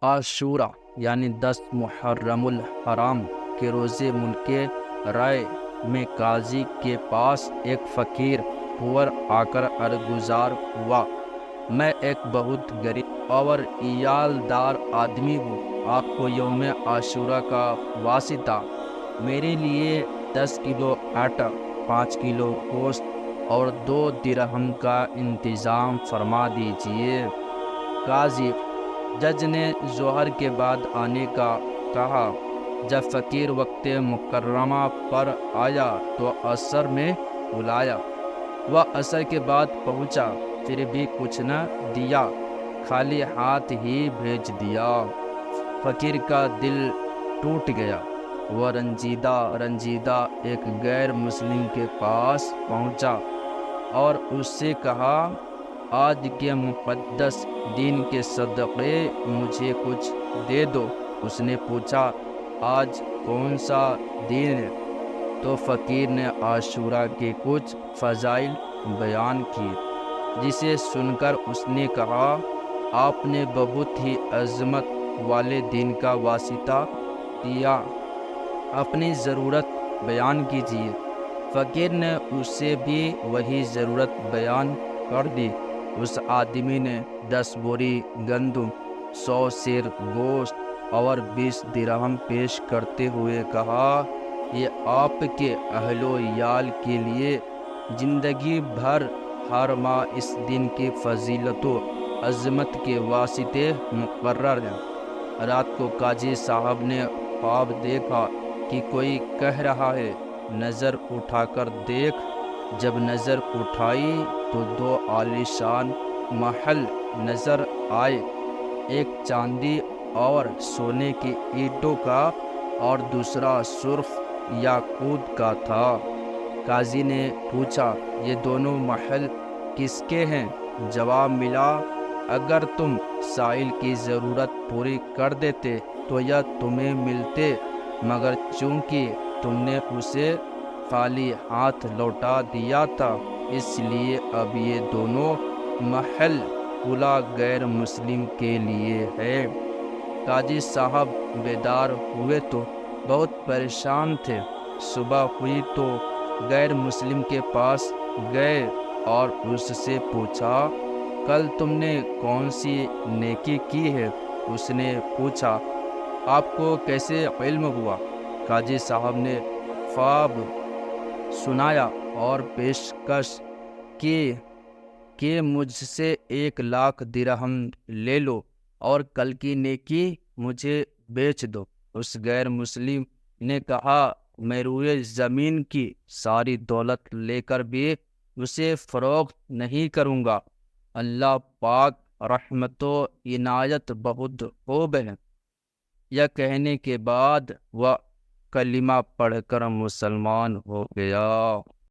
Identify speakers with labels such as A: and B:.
A: عاشورہ یعنی 10 محرم الحرام کے روزے ملک رائے میں قاضی کے پاس ایک فقیر پور آ کر عرضگزار ہوا، میں ایک بہت غریب اور عیال دار آدمی ہوں، آپ کو یوم عاشورہ کا واسطہ میرے لیے 10 کلو آٹا، 5 کلو گوشت اور 2 درہم کا انتظام فرما دیجیے۔ قاضی جج نے ظہر کے بعد آنے کا کہا۔ جب فقیر وقت مکرمہ پر آیا تو عصر میں بلایا، وہ عصر کے بعد پہنچا، پھر بھی کچھ نہ دیا، خالی ہاتھ ہی بھیج دیا۔ فقیر کا دل ٹوٹ گیا، وہ رنجیدہ ایک غیر مسلم کے پاس پہنچا اور اس سے کہا، آج کے مقدس دن کے صدقے مجھے کچھ دے دو۔ اس نے پوچھا، آج کون سا دن ہے؟ تو فقیر نے عاشورہ کے کچھ فضائل بیان کیے، جسے سن کر اس نے کہا، آپ نے بہت ہی عظمت والے دن کا واسطہ دیا، اپنی ضرورت بیان کیجیے۔ فقیر نے اسے بھی وہی ضرورت بیان کر دی۔ اس آدمی نے 10 بوری گندم، 100 سیر گوشت اور 20 درہم پیش کرتے ہوئے کہا، یہ آپ کے اہل و عیال کے لیے زندگی بھر ہر ماہ اس دن کی فضیلت و عظمت کے واسطے مقرر ہے۔ رات کو قاضی صاحب نے خواب دیکھا کہ کوئی کہہ رہا ہے، نظر اٹھا کر دیکھ۔ جب نظر اٹھائی تو 2 عالیشان محل نظر آئے، ایک چاندی اور سونے کی اینٹوں کا اور دوسرا سرخ یاقوت کا تھا۔ قاضی نے پوچھا، یہ دونوں محل کس کے ہیں؟ جواب ملا، اگر تم سائل کی ضرورت پوری کر دیتے تو یہ تمہیں ملتے، مگر چونکہ تم نے اسے خالی ہاتھ لوٹا دیا تھا، اس لیے اب یہ دونوں محل کھلا غیر مسلم کے لیے ہے۔ قاضی صاحب بیدار ہوئے تو بہت پریشان تھے۔ صبح ہوئی تو غیر مسلم کے پاس گئے اور اس سے پوچھا، کل تم نے کون سی نیکی کی ہے؟ اس نے پوچھا، آپ کو کیسے علم ہوا؟ قاضی صاحب نے خواب سنایا اور پیشکش کی کہ مجھ سے 1,00,000 درہم لے لو اور کل کی نیکی مجھے بیچ دو۔ اس غیر مسلم نے کہا، میں روئے زمین کی ساری دولت لے کر بھی اسے فروخت نہیں کروں گا، اللہ پاک رحمت و عنایت بہت خوب ہے۔ یہ کہنے کے بعد وہ کلمہ پڑھ کر مسلمان ہو گیا۔